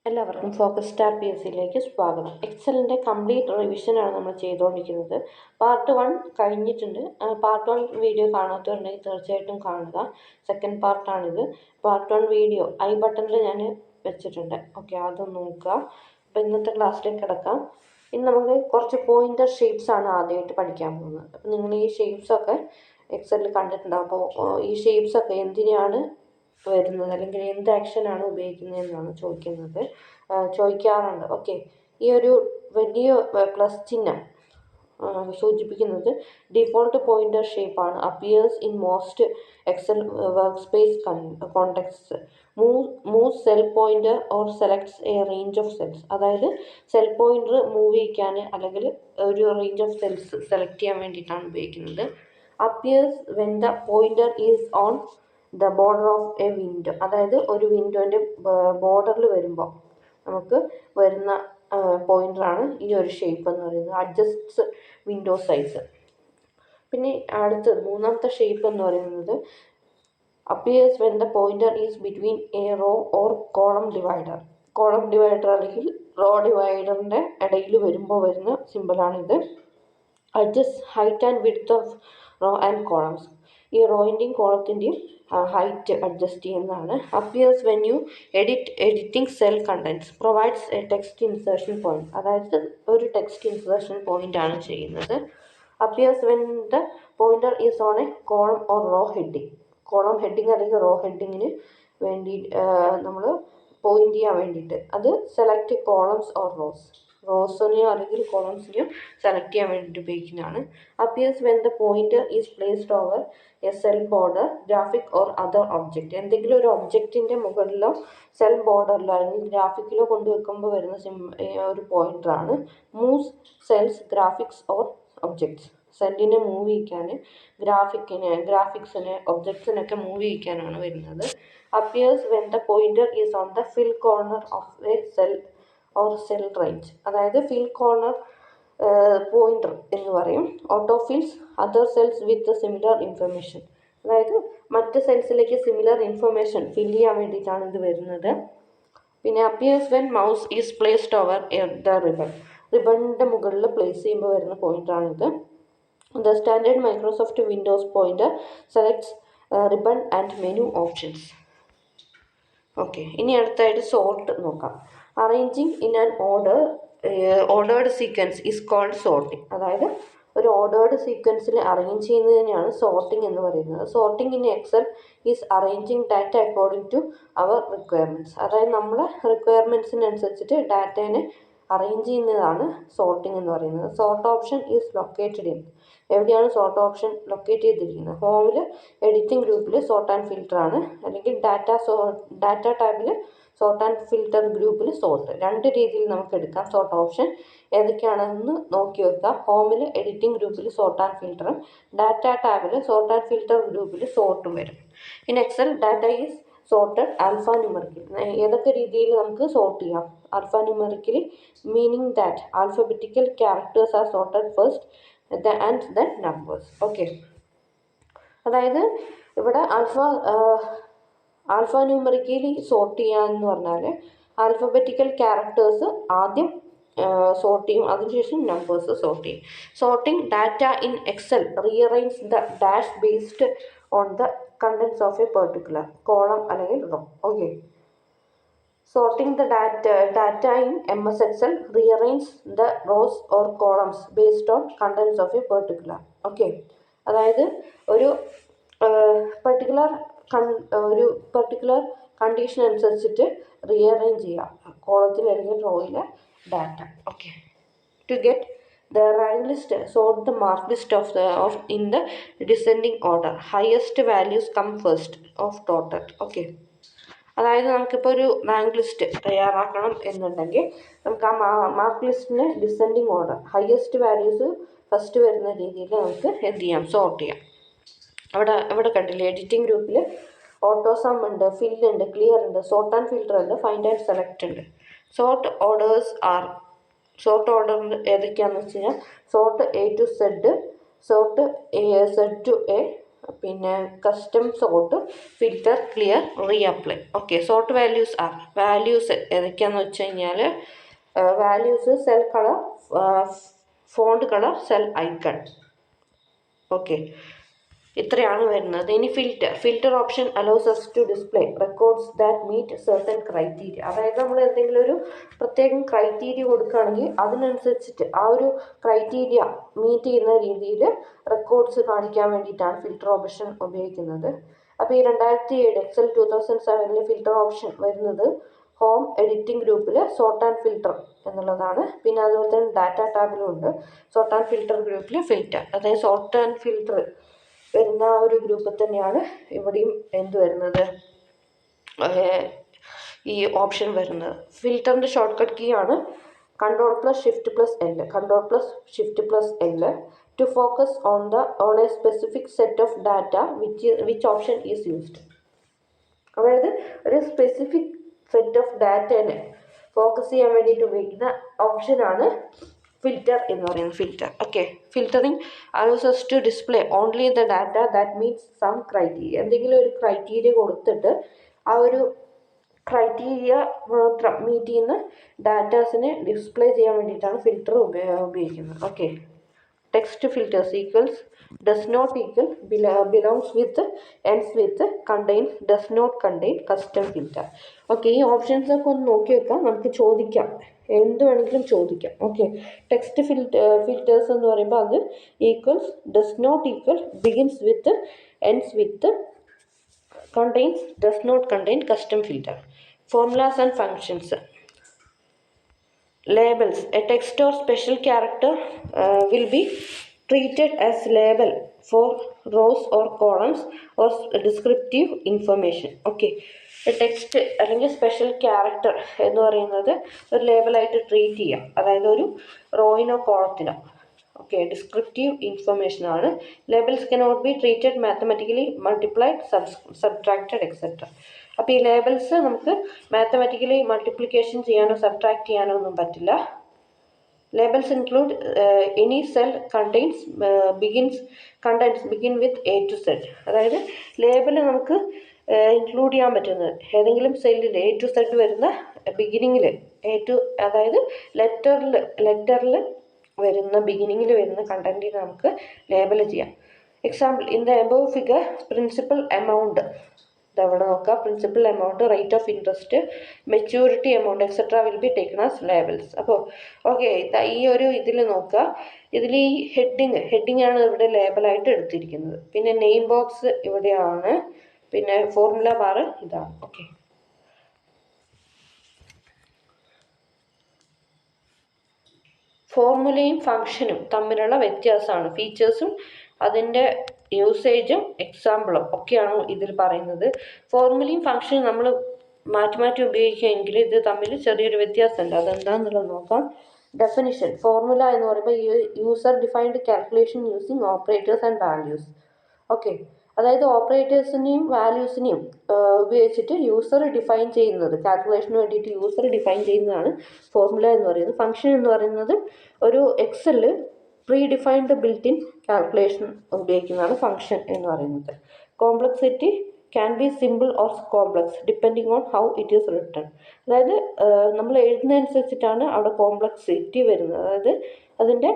എല്ലാവർക്കും focus star P S സിയിലേക്ക് സ്വാഗതം. എക്സലിൻ്റെ കംപ്ലീറ്റ് റിവിഷനാണ് നമ്മൾ ചെയ്തുകൊണ്ടിരിക്കുന്നത്. പാർട്ട് 1 കഴിഞ്ഞിട്ടുണ്ട്. പാർട്ട് 1 വീഡിയോ കാണാത്തവരുണ്ടെങ്കിൽ തീർച്ചയായിട്ടും കാണുക. സെക്കൻഡ് പാർട്ടാണിത്. പാർട്ട് 1 വീഡിയോ ഐ ബട്ടണിൽ ഞാൻ വെച്ചിട്ടുണ്ട്. ഓക്കെ, അതൊന്ന് നോക്കുക. അപ്പോൾ ഇന്നത്തെ ക്ലാസ്സിലേക്ക് കിടക്കാം. ഇന്ന് നമുക്ക് കുറച്ച് പോയിൻ്റർ ഷേപ്സ് ആണ് ആദ്യമായിട്ട് പഠിക്കാൻ പോകുന്നത്. അപ്പോൾ നിങ്ങൾ ഈ ഷേപ്സൊക്കെ എക്സലിൽ കണ്ടിട്ടുണ്ടാകും. അപ്പോൾ ഈ ഷേപ്സൊക്കെ എന്തിനാണ് വരുന്നത് അല്ലെങ്കിൽ എന്ത് ആക്ഷനാണ് ഉപയോഗിക്കുന്നതെന്നാണ് ചോദിക്കാറുണ്ട്. ഓക്കെ, ഈ ഒരു വലിയ പ്ലസ് ചിഹ്നം സൂചിപ്പിക്കുന്നത് ഡിഫോൾട്ട് പോയിൻ്റർ ഷേപ്പാണ്. Appears in most Excel workspace context. Move cell pointer or selects a range of cells. അതായത് സെൽ പോയിൻ്റർ മൂവ് ചെയ്യിക്കാൻ അല്ലെങ്കിൽ ഒരു റേഞ്ച് ഓഫ് സെൽസ് സെലക്ട് ചെയ്യാൻ വേണ്ടിയിട്ടാണ് ഉപയോഗിക്കുന്നത്. Appears when the pointer is on the border of A window. അതായത് ഒരു വിൻഡോൻ്റെ ബോർഡറിൽ വരുമ്പോൾ നമുക്ക് വരുന്ന പോയിൻ്ററാണ് ഈ ഒരു ഷേപ്പ് എന്ന് പറയുന്നത്. Adjusts window size. പിന്നെ അടുത്തത് മൂന്നാമത്തെ ഷേപ്പ് എന്ന് പറയുന്നത് appears when the pointer is between a row or column divider. Column divider അല്ലെങ്കിൽ റോ ഡിവൈഡറിൻ്റെ ഇടയിൽ വരുമ്പോൾ വരുന്ന സിമ്പിളാണിത്. Adjust height and width of row and columns. ഈ റോയിൻ്റെയും കോളത്തിൻ്റെയും ഹൈറ്റ് അഡ്ജസ്റ്റ് ചെയ്യുന്നതാണ്. Appears when you editing cell contents. Provides a text insertion point. അതായത് ഒരു ടെക്സ്റ്റ് ഇൻസേർഷൻ പോയിന്റ് ആണ് ചെയ്യുന്നത്. Appears when the pointer is on a column or row heading. Column heading അല്ലെങ്കിൽ row ഹെഡിങ്ങിന് വേണ്ടി നമ്മൾ പോയിന്റ് ചെയ്യാൻ വേണ്ടിയിട്ട് അത് സെലക്ട് കോളംസ് ഓർ റോസിനെയോ അല്ലെങ്കിൽ കോളംസിനെയോ സെലക്ട് ചെയ്യാൻ വേണ്ടിയിട്ട് ഉപയോഗിക്കുന്നതാണ്. Appears when the pointer is placed over A cell border, graphic or other object. എന്തെങ്കിലും ഒരു ഒബ്ജക്റ്റിൻ്റെ മുകളിലോ സെൽ ബോർഡറിലോ അല്ലെങ്കിൽ ഗ്രാഫിക്കിലോ കൊണ്ടുവെക്കുമ്പോൾ വരുന്ന ഒരു പോയിന്ററാണ്. Moves cells, graphics or objects. സെല്ലിനെ മൂവ് ചെയ്യിക്കാൻ, ഗ്രാഫിക്സിനെ ഒബ്ജക്ട്സിനൊക്കെ മൂവ് ചെയ്യിക്കാനാണ് വരുന്നത്. Appears when the pointer is on the fill corner of a cell or cell range. അതായത് ഫിൽ കോർണർ പോയിന്റർ എന്ന് പറയും. Autofills other cells with similar information. അതായത് മറ്റ് സെൽസിലേക്ക് സിമിലർ ഇൻഫർമേഷൻ ഫിൽ ചെയ്യാൻ വേണ്ടിയിട്ടാണ് ഇത് വരുന്നത്. പിന്നെ appears when mouse is placed over the ribbon. റിബണിൻ്റെ മുകളിൽ പ്ലേസ് ചെയ്യുമ്പോൾ വരുന്ന പോയിന്റാണിത്. The standard Microsoft Windows pointer selects ribbon and menu options. Okay, ഇനി അടുത്തായിട്ട് സോർട്ട് നോക്കാം. Arranging in an ordered sequence is called sorting. അതായത് ഒരു ഓർഡേർഡ് സീക്വൻസിൽ അറേഞ്ച് ചെയ്യുന്നതിനെയാണ് സോർട്ടിങ് എന്ന് പറയുന്നത്. Sorting in Excel is arranging data according to our requirements. അതായത് നമ്മളെ റിക്വയർമെൻറ്റ്സിനനുസരിച്ചിട്ട് ഡാറ്റേനെ അറേഞ്ച് ചെയ്യുന്നതാണ് സോർട്ടിങ് എന്ന് പറയുന്നത്. Sort option is located in. എവിടെയാണ് സോർട്ട് ഓപ്ഷൻ ലൊക്കേറ്റ് ചെയ്തിരിക്കുന്നത്? ഹോമിൽ എഡിറ്റിംഗ് ഗ്രൂപ്പിൽ സോർട്ട് ആൻഡ് ഫിൽറ്റർ ആണ്, അല്ലെങ്കിൽ ഡാറ്റ ടാബിൽ സോർട്ട് ആൻഡ് ഫിൽറ്റർ ഗ്രൂപ്പിൽ സോർട്ട്. രണ്ട് രീതിയിൽ നമുക്ക് എടുക്കാം സോർട്ട് ഓപ്ഷൻ. ഏതൊക്കെയാണെന്ന് നോക്കി വെക്കുക. ഹോമിൽ എഡിറ്റിംഗ് ഗ്രൂപ്പിൽ സോർട്ട് ആൻഡ് ഫിൽറ്ററും ഡാറ്റ ടാബിൽ സോർട്ട് ആൻഡ് ഫിൽറ്റർ ഗ്രൂപ്പിൽ സോർട്ടും വരും. In Excel data is sorted alphanumerical. ഏതൊക്കെ രീതിയിൽ നമുക്ക് സോർട്ട് ചെയ്യാം? Alphanumerically, meaning that alphabetical characters are sorted first and then numbers. Okay, അതായത് ഇവിടെ ആൽഫ ന്യൂമറിക്കലി സോർട്ട് ചെയ്യാന്ന് പറഞ്ഞാൽ ആൽഫബറ്റിക്കൽ ക്യാരക്ടേഴ്സ് ആദ്യം സോർട്ട് ചെയ്യും, അതിനുശേഷം നമ്പേഴ്സ് സോർട്ട് ചെയ്യും. Sorting data in Excel rearrange the dash based on the contents of a particular column അല്ലെങ്കിൽ row. Okay, sorting the data in MS Excel rearrange the rows or columns based on contents of a particular. Okay, അതായത് ഒരു particular condition അനുസരിച്ചിട്ട് rearrange ചെയ്യാം കോളത്തിൽ അല്ലെങ്കിൽ റോയിലെ data. Okay, to get the rank list, sort the mark list of in the descending order. Highest values come first of total. Okay, അതായത് നമുക്കിപ്പോൾ ഒരു റാങ്ക് ലിസ്റ്റ് തയ്യാറാക്കണം എന്നുണ്ടെങ്കിൽ നമുക്ക് ആ മാർക്ക് ലിസ്റ്റിന് descending order, highest values first വരുന്ന രീതിയിൽ നമുക്ക് എന്ത് ചെയ്യാം? സോർട്ട് ചെയ്യാം. ഇവിടെ കണ്ടില്ലേ, എഡിറ്റിംഗ് ഗ്രൂപ്പിൽ ഓട്ടോസം ഉണ്ട്, ഫിൽ ഉണ്ട്, ക്ലിയർ ഉണ്ട്, സോർട്ട് ആൻഡ് ഫിൽറ്റർ ഉണ്ട്, ഫൈൻഡ് ആൻഡ് സെലക്ട് ഉണ്ട്. സോർട്ട് ഓർഡർ ഏതൊക്കെയാണെന്ന് വെച്ച് കഴിഞ്ഞാൽ sort A to Z, sort Z to A, പിന്നെ custom sort, filter, clear, reapply. Okay, sort values are values ഏതൊക്കെയാണെന്ന് വെച്ച് കഴിഞ്ഞാൽ values cell colour, font colour, cell icon. Okay, ഇത്രയാണ് വരുന്നത്. ഇനി filter option allows us to display records that meet certain criteria. അതായത് നമ്മൾ എന്തെങ്കിലും ഒരു പ്രത്യേകം ക്രൈറ്റീരിയ കൊടുക്കുകയാണെങ്കിൽ അതിനനുസരിച്ചിട്ട് ആ ഒരു ക്രൈറ്റീരിയ മീറ്റ് ചെയ്യുന്ന രീതിയിൽ റെക്കോർഡ്സ് കാണിക്കാൻ വേണ്ടിയിട്ടാണ് ഫിൽറ്റർ ഓപ്ഷൻ ഉപയോഗിക്കുന്നത്. അപ്പോൾ ഈ 2007 എക്സൽ 2007 ഫിൽറ്റർ ഓപ്ഷൻ വരുന്നത് ഹോം എഡിറ്റിംഗ് ഗ്രൂപ്പിൽ സോർട്ട് ആൻഡ് ഫിൽറ്റർ എന്നുള്ളതാണ്. പിന്നെ അതുപോലെ തന്നെ ഡാറ്റ ടാബിലും ഉണ്ട് സോർട്ട് ആൻഡ് ഫിൽറ്റർ ഗ്രൂപ്പിൽ ഫിൽറ്റർ. അതായത് സോർട്ട് ആൻഡ് ഫിൽറ്റർ വരുന്ന ആ ഒരു ഗ്രൂപ്പിൽ തന്നെയാണ് ഇവിടെയും എന്ത് വരുന്നത്, ഈ ഓപ്ഷൻ വരുന്നത്. ഫിൽറ്ററിൻ്റെ ഷോർട്ട് കട്ട് കീ ആണ് Ctrl+Shift+L, Ctrl+Shift+L to focus on a specific set of data which option is used. അതായത് ഒരു സ്പെസിഫിക് സെറ്റ് ഓഫ് ഡാറ്റേനെ ഫോക്കസ് ചെയ്യാൻ വേണ്ടിയിട്ട് ഉപയോഗിക്കുന്ന ഓപ്ഷനാണ് ഫിൽറ്റർ എന്ന് പറയുന്നത്. Filter. Okay, filtering allows us to display only the data that meets some criteria. എന്തെങ്കിലും ഒരു ക്രൈറ്റീരിയ കൊടുത്തിട്ട് ആ ഒരു ക്രൈറ്റീരിയ മാത്രം മീറ്റ് ചെയ്യുന്ന ഡാറ്റാസിനെ ഡിസ്പ്ലേ ചെയ്യാൻ വേണ്ടിയിട്ടാണ് ഫിൽറ്റർ ഉപയോഗിക്കുന്നത്. Okay, text filters equals does not equal, belongs with, ends with, contains, does not contain, custom filter. Okay, ഈ ഓപ്ഷൻസ് ഒക്കെ ഒന്ന് നോക്കി വെക്കാം, നമുക്ക് ചോദിക്കാം, എന്ത് വേണമെങ്കിലും ചോദിക്കാം. ഓക്കെ, ടെക്സ്റ്റ് ഫിൽറ്റേഴ്സ് എന്ന് പറയുമ്പോൾ അത് equals, does not equal, begins with, ends with, contains, does not contain, custom filter. Formulas and functions. Labels. A text or special character will be treated as label for rows or columns or descriptive information. Okay, text അല്ലെങ്കിൽ special character എന്ന് പറയുന്നത് ഒരു ലേബലായിട്ട് treat ചെയ്യാം, അതായത് ഒരു റോയിനോ കോളത്തിനോ. Okay, descriptive information ആണ്. Labels cannot be treated mathematically, multiplied, subtracted etcetera. അപ്പോൾ ഈ ലേബൽസ് നമുക്ക് മാത്തമാറ്റിക്കലി മൾട്ടിപ്ലിക്കേഷൻ ചെയ്യാനോ സബ്ട്രാക്ട് ചെയ്യാനോ ഒന്നും പറ്റില്ല. Labels include any cell contains begin with A to Z. അതായത് ലേബൽ നമുക്ക് ഇൻക്ലൂഡ് ചെയ്യാൻ പറ്റുന്നത് ഏതെങ്കിലും സെല്ലിൽ A to Z വരുന്ന ബിഗിനിങ്ങിൽ അതായത് ലെറ്ററിൽ വരുന്ന ബിഗിനിങ്ങിൽ വരുന്ന കണ്ടന്റിന് നമുക്ക് ലേബൽ ചെയ്യാം. Example, in the above figure principal amount, ഇതവിടെ നോക്കാം, principal amount, rate of interest, maturity amount etcetera will be taken as labels. അപ്പോൾ ഓക്കെ, ഈ ഒരു ഇതിൽ നോക്കുക, ഇതിൽ ഈ ഹെഡിങ് ആണ് ഇവിടെ ലേബലായിട്ട് എടുത്തിരിക്കുന്നത്. പിന്നെ നെയിം ബോക്സ് ഇവിടെയാണ്, പിന്നെ ഫോർമുല ബാർ ഇതാണ്. ഓക്കെ, ഫോർമുലയും ഫംഗ്ഷനും തമ്മിലുള്ള വ്യത്യാസമാണ്, ഫീച്ചേഴ്സും അതിൻ്റെ യൂസേജും എക്സാമ്പിളും ഒക്കെയാണ് ഇതിൽ പറയുന്നത്. ഫോർമുലയും ഫംഗ്ഷനും നമ്മൾ മാറ്റി ഉപയോഗിക്കുകയെങ്കിൽ ഇത് തമ്മിൽ ചെറിയൊരു വ്യത്യാസമുണ്ട്. അതെന്താണെന്നുള്ളത് നോക്കാം. ഡെഫിനിഷൻ. ഫോർമുല എന്ന് പറയുമ്പോൾ user defined calculation using operators and values. Okay, അതായത് ഓപ്പറേറ്റേഴ്സിനെയും വാല്യൂസിനെയും ഉപയോഗിച്ചിട്ട് യൂസർ ഡിഫൈൻ ചെയ്യുന്നത്, കാൽക്കുലേഷന് വേണ്ടിയിട്ട് യൂസർ ഡിഫൈൻ ചെയ്യുന്നതാണ് ഫോർമുല എന്ന് പറയുന്നത്. ഫംഗ്ഷൻ എന്ന് പറയുന്നത് ഒരു എക്സലിൽ predefined built in calculation ഉപയോഗിക്കുന്നതാണ് ഫംഗ്ഷൻ എന്ന് പറയുന്നത്. Complexity can be simple or complex depending on how it is written. അതായത് നമ്മൾ എഴുതുന്നതനുസരിച്ചിട്ടാണ് അവിടെ കോംപ്ലക്സിറ്റി വരുന്നത്, അതായത് അതിൻ്റെ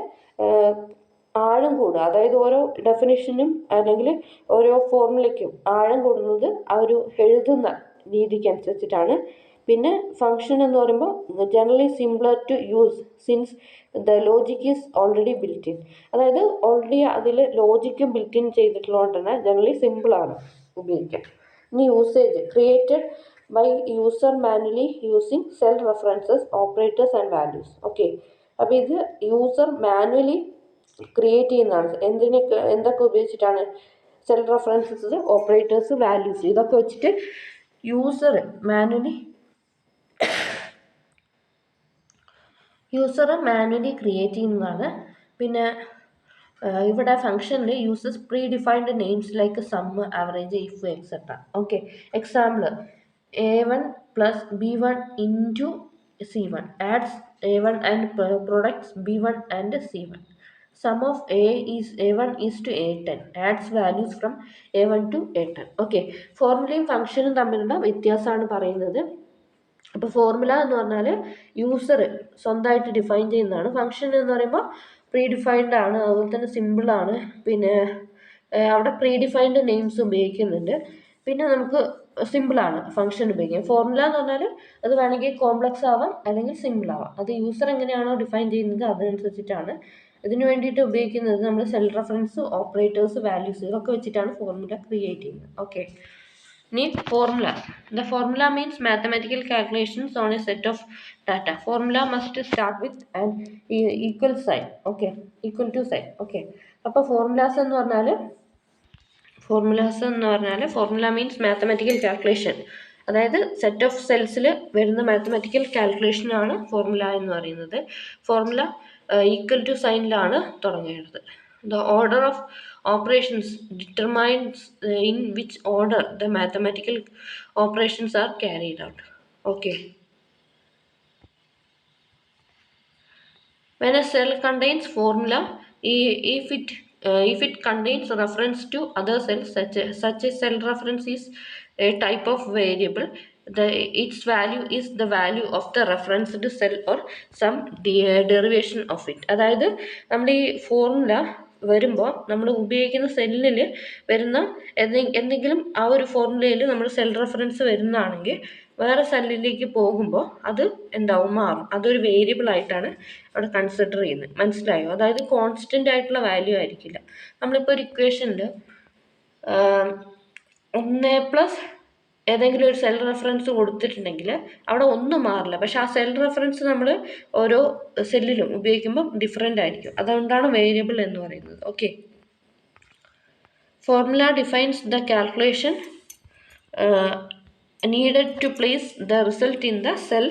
ആഴം കൂടുക. അതായത് ഓരോ ഡെഫിനിഷനും അല്ലെങ്കിൽ ഓരോ ഫോർമുലയ്ക്കും ആഴം കൂടുന്നത് ആ ഒരു എഴുതുന്ന രീതിക്ക് അനുസരിച്ചിട്ടാണ്. പിന്നെ ഫംഗ്ഷൻ എന്ന് പറയുമ്പോൾ generally simpler to use since the logic is already built in. അതായത് ഓൾറെഡി അതിൽ ലോജിക്കും ബിൽറ്റ് ഇൻ ചെയ്തിട്ടുള്ളതുകൊണ്ട് തന്നെ ജനറലി സിമ്പിളാണ് ഉപയോഗിക്കാൻ. ഇനി usage. Created by user manually using cell references, operators and values. Okay, അപ്പോൾ ഇത് യൂസർ മാനുവലി ക്രിയേറ്റ് ചെയ്യുന്നതാണ്. എന്തൊക്കെ ഉപയോഗിച്ചിട്ടാണ്? സെൽ റെഫറൻസസ്, ഓപ്പറേറ്റേഴ്സ്, വാല്യൂസ്, ഇതൊക്കെ വെച്ചിട്ട് യൂസർ മാനുവലി ക്രിയേറ്റ് ചെയ്യുന്നതാണ്. പിന്നെ ഇവിടെ ഫംഗ്ഷനിൽ uses predefined names like sum, average, if, etcetera. Okay, example, A1 + B1 × C1 adds A1 and products B1 and C1. sum of A1 is to A10 adds values from A1 to A10. Okay, ഫോർമുലയും ഫംഗ്ഷനും തമ്മിലുള്ള വ്യത്യാസമാണ് പറയുന്നത്. അപ്പോൾ formula എന്ന് പറഞ്ഞാൽ user സ്വന്തമായിട്ട് define ചെയ്യുന്നതാണ്. ഫംഗ്ഷൻ എന്ന് പറയുമ്പോൾ പ്രീ ഡിഫൈൻഡ് ആണ്, അതുപോലെ തന്നെ സിമ്പിളാണ്. പിന്നെ അവിടെ പ്രീ ഡിഫൈൻഡ് നെയിംസ് ഉപയോഗിക്കുന്നുണ്ട്. പിന്നെ നമുക്ക് സിമ്പിളാണ് ഫംഗ്ഷൻ ഉപയോഗിക്കുക. ഫോർമുല എന്ന് പറഞ്ഞാൽ അത് വേണമെങ്കിൽ കോംപ്ലക്സ് ആവാം അല്ലെങ്കിൽ സിമ്പിൾ ആവാം. അത് യൂസർ എങ്ങനെയാണോ ഡിഫൈൻ ചെയ്യുന്നത് അതിനനുസരിച്ചിട്ടാണ്. ഇതിന് വേണ്ടിയിട്ട് ഉപയോഗിക്കുന്നത് നമ്മൾ സെൽ റെഫറൻസ്, ഓപ്പറേറ്റേഴ്സ്, വാല്യൂസ് ഇതൊക്കെ വെച്ചിട്ടാണ് ഫോർമുല ക്രിയേറ്റ് ചെയ്യുന്നത്. ഓക്കെ, ഇനി formula. The formula means mathematical calculations on a set of data. Formula must start with an equal sign. Okay, equal to sign. Okay, അപ്പോൾ ഫോർമുല മീൻസ് മാത്തമാറ്റിക്കൽ കാൽക്കുലേഷൻ, അതായത് set of സെൽസിൽ വരുന്ന mathematical കാൽക്കുലേഷനാണ് formula എന്ന് പറയുന്നത്. Formula equal to സൈനിലാണ് തുടങ്ങേണ്ടത്. The order of operations determines in which order the mathematical operations are carried out. Okay. When a cell contains formula, if it contains reference to other cells, such a cell reference is a type of variable. Its value is the value of the referenced cell or some derivation of it. അതായത് നമ്മൾ ഈ formula വരുമ്പോൾ നമ്മൾ ഉപയോഗിക്കുന്ന സെല്ലിൽ വരുന്ന എന്തെങ്കിലും ആ ഒരു ഫോർമുലയിൽ നമ്മൾ സെൽ റെഫറൻസ് വരുന്നതാണെങ്കിൽ വേറെ സെല്ലിലേക്ക് പോകുമ്പോൾ അത് എന്താവും, മാറും. അതൊരു വേരിയബിൾ ആയിട്ടാണ് അവിടെ കൺസിഡർ ചെയ്യുന്നത്. മനസ്സിലായോ? അതായത് കോൺസ്റ്റൻ്റ് ആയിട്ടുള്ള വാല്യൂ ആയിരിക്കില്ല. നമ്മളിപ്പോൾ ഒരു ഇക്വേഷനിൽ 1+ ഏതെങ്കിലും ഒരു സെൽ റെഫറൻസ് കൊടുത്തിട്ടുണ്ടെങ്കിൽ അവിടെ ഒന്നും മാറില്ല. പക്ഷെ ആ സെൽ റെഫറൻസ് നമ്മൾ ഓരോ സെല്ലിലും ഉപയോഗിക്കുമ്പോൾ ഡിഫറെൻ്റ് ആയിരിക്കും. അതുകൊണ്ടാണ് വേരിയബിൾ എന്ന് പറയുന്നത്. Okay, formula defines the calculation needed to place the result in the cell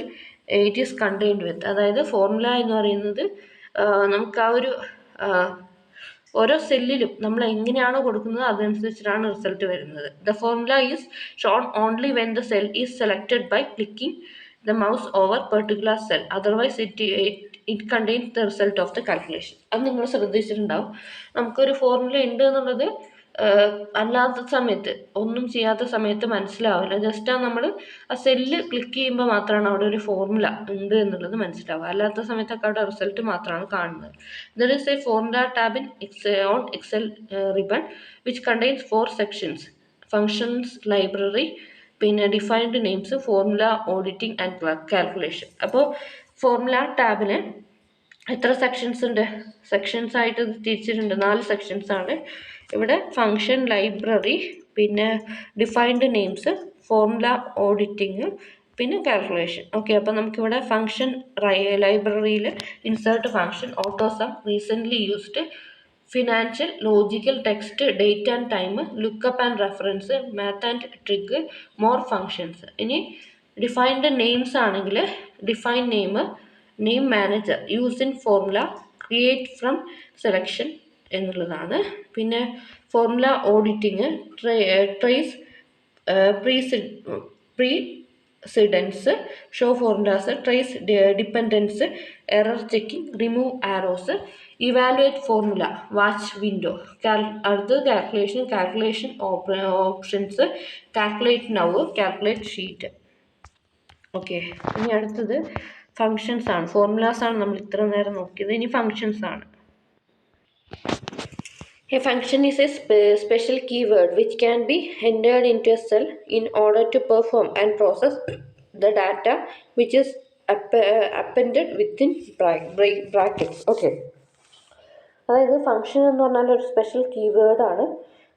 it is contained with. അതായത് ഫോർമുല എന്ന് പറയുന്നത് നമുക്ക് ആ ഒരു ഓരോ സെല്ലിലും നമ്മൾ എങ്ങനെയാണോ കൊടുക്കുന്നത് അതനുസരിച്ചിട്ടാണ് റിസൾട്ട് വരുന്നത്. The formula is shown only when the cell is selected by clicking the mouse over particular cell, otherwise it contains the result of the calculation. അത് നിങ്ങൾ ശ്രദ്ധിച്ചിട്ടുണ്ടാവും. നമുക്കൊരു ഫോർമുല ഉണ്ട് എന്നുള്ളത് അല്ലാത്ത സമയത്ത്, ഒന്നും ചെയ്യാത്ത സമയത്ത് മനസ്സിലാവില്ല. ജസ്റ്റ് നമ്മൾ ആ സെല്ല് ക്ലിക്ക് ചെയ്യുമ്പോൾ മാത്രമാണ് അവിടെ ഒരു ഫോർമുല ഉണ്ട് എന്നുള്ളത് മനസ്സിലാവുക. അല്ലാത്ത സമയത്തൊക്കെ അവിടെ റിസൾട്ട് മാത്രമാണ് കാണുന്നത്. There is a formula tab in on Excel ribbon which contains 4 sections: functions, library, പിന്നെ defined names, formula, auditing and calculation. അപ്പോൾ ഫോർമുല ടാബിൽ എത്ര സെക്ഷൻസ് ഉണ്ട്? സെക്ഷൻസ് ആയിട്ട് തിരിച്ചിട്ടുണ്ട്. 4 സെക്ഷൻസ് ആണ് ഇവിടെ. ഫങ്ഷൻ, ലൈബ്രറി, പിന്നെ ഡിഫൈൻഡ് നെയിംസ്, ഫോർമുല, ഓഡിറ്റിംഗ്, പിന്നെ കാൽക്കുലേഷൻ. ഓക്കെ, അപ്പോൾ നമുക്കിവിടെ ഫങ്ഷൻ ലൈബ്രറിയിൽ insert function, AutoSum, recently used, financial, logical, text, date and time, lookup and reference, math and trick, more functions. ഇനി ഡിഫൈൻഡ് നെയിംസ് ആണെങ്കിൽ define name, name manager, use in formula, create from selection എന്നുള്ളതാണ്. പിന്നെ formula auditing, trace precedence, show formulas, trace dependence, error checking, remove arrows, evaluate formula, watch window. അടുത്തത് calculation options, calculate now, calculate sheet. Okay, ഇനി അടുത്തത് functions ആണ്. Formulas ആണ് നമ്മൾ ഇത്ര നേരം നോക്കിയത്. ഇനി ഫങ്ഷൻസ് ആണ്. A function is a special keyword which can be entered into a cell in order to perform and process the data which is appended within brackets. Okay, അതായത് ഫങ്ഷൻ എന്ന് പറഞ്ഞാൽ ഒരു സ്പെഷ്യൽ കീവേഡാണ്.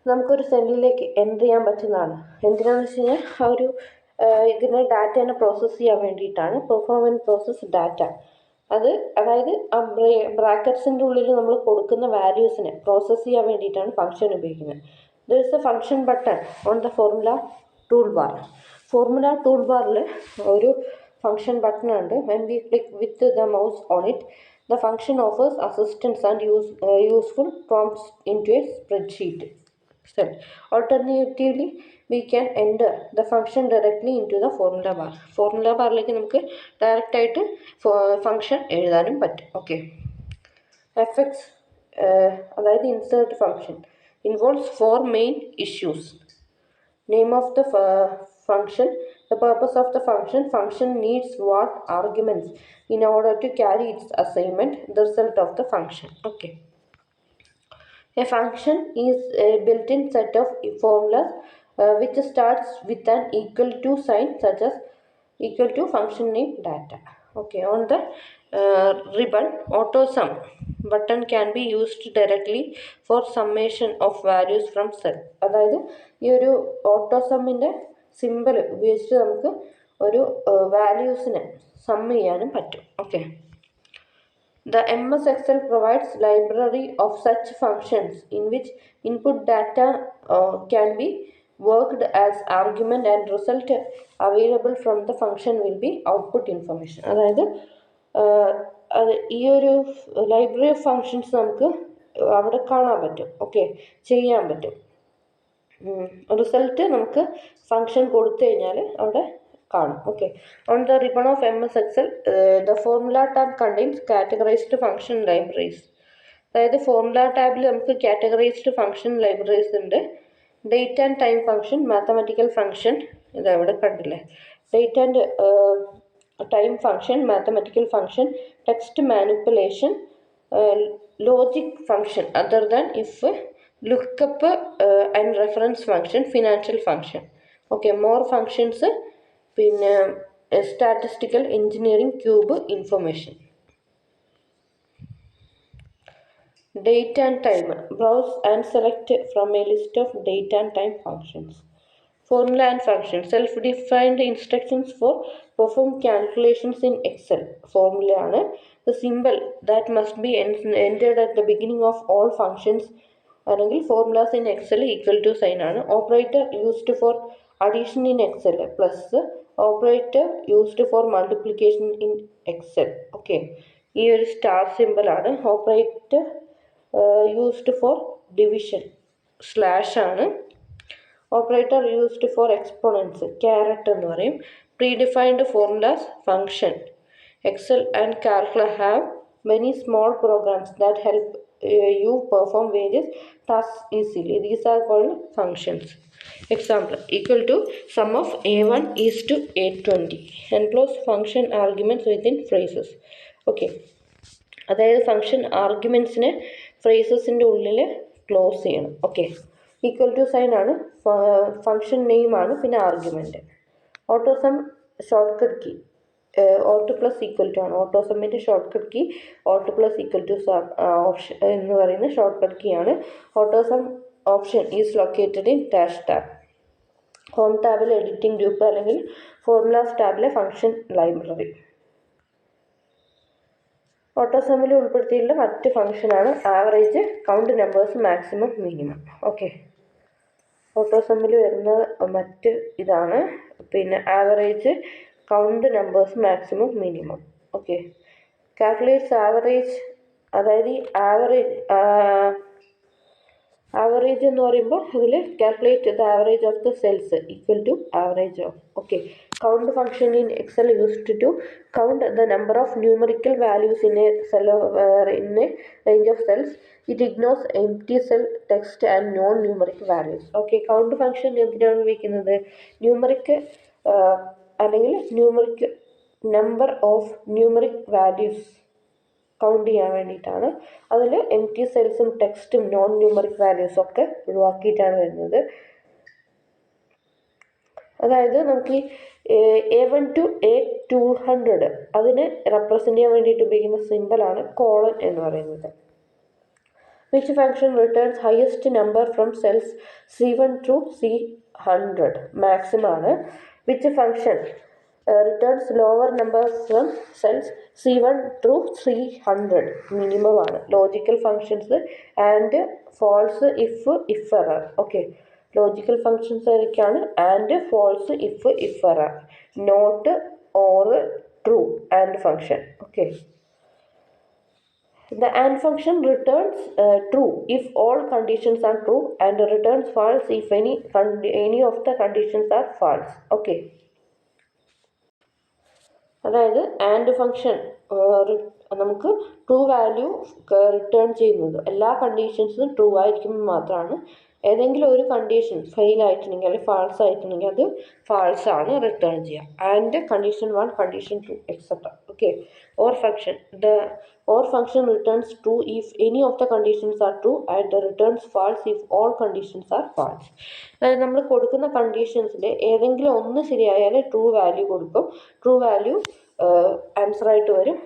നമുക്കൊരു സെല്ലിലേക്ക് എൻ്റർ ചെയ്യാൻ പറ്റുന്നതാണ്. എന്തിനാണെന്ന് വെച്ച് കഴിഞ്ഞാൽ ആ ഒരു ഇതിനെ ഡാറ്റേനെ പ്രോസസ്സ് ചെയ്യാൻ വേണ്ടിയിട്ടാണ്. Perform and process data. അതായത് ആ ബ്രാക്കറ്റ്സിൻ്റെ ഉള്ളിൽ നമ്മൾ കൊടുക്കുന്ന വാല്യൂസിനെ പ്രോസസ്സ് ചെയ്യാൻ വേണ്ടിയിട്ടാണ് ഫംഗ്ഷൻ ഉപയോഗിക്കുന്നത്. There is A function button on the formula tool bar. Formula tool ബാറിൽ ഒരു ഫംഗ്ഷൻ ബട്ടൺ ഉണ്ട്. When we click with the mouse on it, the function offers assistance and useful prompts into a spreadsheet cell. Alternatively, we can enter the function directly into the formula bar. Formula ബാറിലേക്ക് നമുക്ക് direct ആയിട്ട് function എഴുതാനും പറ്റും. Okay, F X അതായത് insert function involves 4 main issues. Name of the function, the purpose of the function needs what arguments in order to carry its assignment, the result of the function. Okay. A function is a built-in set of formulas which starts with an equal to sign such as equal to function name data. Okay, on the ribbon, auto sum button can be used directly for summation of values from cell. അതായത് ഈ ഒരു auto സമ്മിൻ്റെ simple ഉപയോഗിച്ച് നമുക്ക് ഒരു വാല്യൂസിനെ some ചെയ്യാനും പറ്റും. Okay. The MS Excel provides library of such functions in which input data can be worked as argument and result available from the function will be output information. അതായത് ഈ ഒരു library of functions നമുക്ക് അവിടെ കാണാൻ പറ്റും. Okay, ചെയ്യാൻ പറ്റും. Result നമുക്ക് ഫങ്ഷൻ കൊടുത്തു കഴിഞ്ഞാൽ അവിടെ കാണും. Okay. On the ribbon of MS Excel, the formula tab contains categorized function libraries. അതായത് ഫോർമുല ടാബിൽ നമുക്ക് കാറ്റഗറൈസ്ഡ് ഫംഗ്ഷൻ ലൈബ്രറീസ് ഉണ്ട്. Date and time function, mathematical function, ഇതവിടെ കണ്ടില്ലേ, date and time function, mathematical function, text manipulation, logic function other than if, lookup and reference function, financial function. Okay, more functions, പിന്നെ statistical engineering, cube, information. Date and time. Browse and select from a list of date and time functions. Formula and function. Self-defined instructions for perform calculations in Excel. Formula ആണ് the symbol that must be entered at the beginning of all functions. അല്ലെങ്കിൽ formulas in Excel equal to sign ആണ്. Operator used for addition in Excel. Plus operator used for multiplication in Excel. Okay. ഈ ഒരു star simple ആണ്. Operator used for division, slash ആണ്. Operator used for exponents, caret എന്ന് പറയും. Predefined formulas, function. Excel and calculator have many small programs that help you perform various tasks easily. These are called functions. Example, equal to sum of A1 is to A20. Enclose function arguments within phrases. Okay. അതായത് function ആർഗ്യുമെൻറ്റ്സിനെ ഫ്രേസസിൻ്റെ ഉള്ളിൽ close ചെയ്യണം. Okay. Equal to sign ആണ്, function name ആണ്, പിന്നെ argument. Autosum shortcut key, auto plus equal to ആണ്. ഓട്ടോസമ്മിൻ്റെ shortcut key auto plus equal to option എന്ന് പറയുന്ന ഷോർട്ട് കട്ട് കീ ആണ്. Autosum option is located in dash tab. Home ടാബിൽ editing group അല്ലെങ്കിൽ formulas ടാബിലെ function library. ഓട്ടോസമ്മിൽ ഉൾപ്പെടുത്തിയിട്ടുള്ള മറ്റ് ഫംഗ്ഷനാണ് average, count numbers, maximum, minimum. Okay. ഓട്ടോസമ്മിൽ വരുന്ന മറ്റ് ഇതാണ്, പിന്നെ average, count numbers, maximum, minimum. Okay. Calculates average, അതായത് ഈ ആവറേജ് എന്ന് പറയുമ്പോൾ അതിൽ calculate the average of the cells equal to average of. Okay. Count function in Excel used to count the number of numerical values in a cell in a range of cells. It ignores empty cell text and non-numeric values. Okay, count function എന്തിനാണ് ഉപയോഗിക്കുന്നത്? Numeric അല്ലെങ്കിൽ numeric number of numeric values count ചെയ്യാൻ വേണ്ടിയിട്ടാണ്. അതിൽ empty സെൽസും ടെക്സ്റ്റും non numeric വാല്യൂസും ഒക്കെ ഒഴിവാക്കിയിട്ടാണ് വരുന്നത്. അതായത് നമുക്ക് A1 to A200 അതിനെ റെപ്രസെൻ്റ് ചെയ്യാൻ വേണ്ടിയിട്ട് ഉപയോഗിക്കുന്ന സിമ്പിളാണ് കോളൻ എന്ന് പറയുന്നത്. Which function returns highest number from cells C1 to C100, maximum ആണ്. Which function returns lower number from cells C1 to C100, minimum ആണ്. Logical functions and false, if error. Okay. Logical functions ഏതൊക്കെയാണ്? And, false, if error, not, or, true, and function. Okay. The AND function returns true if all conditions are true and returns false if any of the conditions are false. Okay. അതായത് and function നമുക്ക് true value return ചെയ്യുന്നത് എല്ലാ കണ്ടീഷൻസും true ആയിരിക്കുമ്പോൾ മാത്രമാണ് ഏതെങ്കിലും ഒരു condition fail ആയിട്ടുണ്ടെങ്കിൽ അല്ലെങ്കിൽ ഫാൾസ് ആയിട്ടുണ്ടെങ്കിൽ അത് ഫാൾസ് ആണ് റിട്ടേൺ ചെയ്യുക. And condition 1, condition 2 etcetera. Okay. Or function or function returns true if any of the conditions are true and returns false if all conditions are false. അതായത് നമ്മൾ കൊടുക്കുന്ന കണ്ടീഷൻസിൽ ഏതെങ്കിലും ഒന്ന് ശരിയായാൽ ട്രൂ വാല്യൂ കൊടുക്കും, ട്രൂ വാല്യൂ ആൻസർ ആയിട്ട് വരും.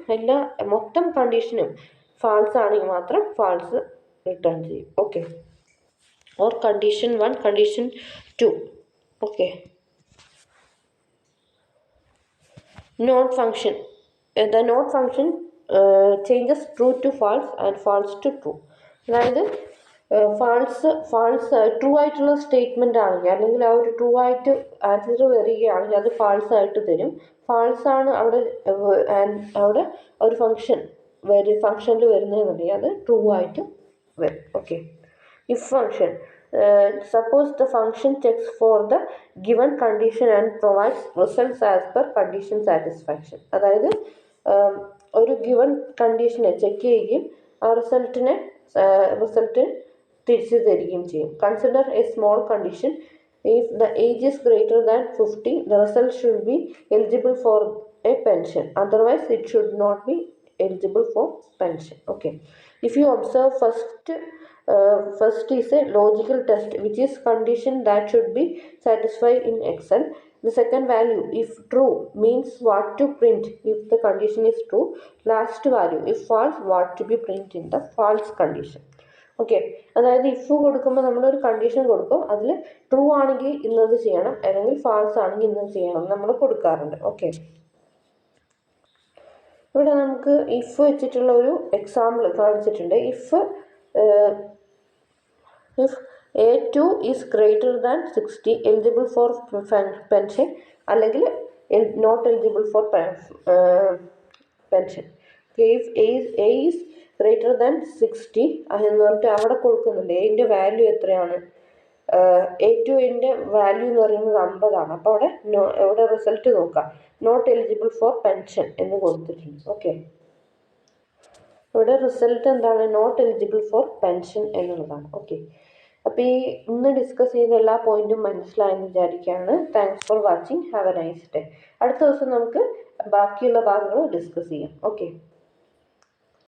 മൊത്തം കണ്ടീഷനും ഫാൾസ് ആണെങ്കിൽ മാത്രം ഫാൾസ് റിട്ടേൺ ചെയ്യും. Okay. Or condition 1, condition 2. Okay. Not function. The not function changes true to false and false to true. അതായത് ട്രൂ ആയിട്ടുള്ള സ്റ്റേറ്റ്മെൻ്റ് ആണെങ്കിൽ അല്ലെങ്കിൽ ആ ഒരു ട്രൂ ആയിട്ട് ആൻസർ വരികയാണെങ്കിൽ അത് ഫാൾസ് ആയിട്ട് തരും. ഫാൾസ് ആണ് അവിടെ ഒരു ഫംഗ്ഷനിൽ വരുന്നതെന്നുണ്ടെങ്കിൽ അത് ട്രൂ ആയിട്ട് വരും. Okay. If function. Suppose the function checks for the given condition and provides results as per condition satisfaction. അതായത് ഒരു ഗിവൺ കണ്ടീഷനെ ചെക്ക് ചെയ്യുകയും ആ റിസൾട്ട് തിരിച്ചു തരികയും ചെയ്യും. Consider A small condition. If the age is greater than 50, the result should be eligible for a pension. Otherwise, it should not be eligible for pension. Okay. If you observe first is a logical test, which is condition that should be satisfied in Excel. The second value, if true, means what to print if the condition is true. Last value, if false, what to be print in the false condition. Okay. അതായത് if കൊടുക്കുമ്പോൾ നമ്മളൊരു condition കൊടുക്കും, അതിൽ true ആണെങ്കിൽ ഇന്നത് ചെയ്യണം അല്ലെങ്കിൽ false ആണെങ്കിൽ ഇന്നത് ചെയ്യണം നമ്മൾ കൊടുക്കാറുണ്ട്. ഓക്കെ. ഇവിടെ നമുക്ക് ഇഫ് വെച്ചിട്ടുള്ള ഒരു എക്സാമ്പിൾ കാണിച്ചിട്ടുണ്ട്. If A2 is greater than 60, eligible for pension അല്ലെങ്കിൽ not eligible for pension. If A is greater than 60 എന്ന് പറഞ്ഞിട്ട് അവിടെ കൊടുക്കുന്നുണ്ട് എൻ്റെ വാല്യൂ എത്രയാണ്, A2ൻ്റെ വാല്യൂ എന്ന് പറയുന്നത് 50ആണ്. അപ്പോൾ അവിടെ റിസൾട്ട് നോക്കാം, നോട്ട് എലിജിബിൾ ഫോർ പെൻഷൻ എന്ന് കൊടുത്തിട്ടുണ്ട്. ഓക്കെ. ഇവിടെ റിസൾട്ട് എന്താണ്, നോട്ട് എലിജിബിൾ ഫോർ പെൻഷൻ എന്നുള്ളതാണ്. ഓക്കെ. അപ്പോൾ ഇന്ന് ഡിസ്കസ് ചെയ്ത എല്ലാ പോയിന്റും മനസ്സിലായെന്ന് വിചാരിക്കുകയാണ്. Thanks for watching. Have A nice day. അടുത്ത ദിവസം നമുക്ക് ബാക്കിയുള്ള ഭാഗങ്ങൾ ഡിസ്കസ് ചെയ്യാം. ഓക്കെ.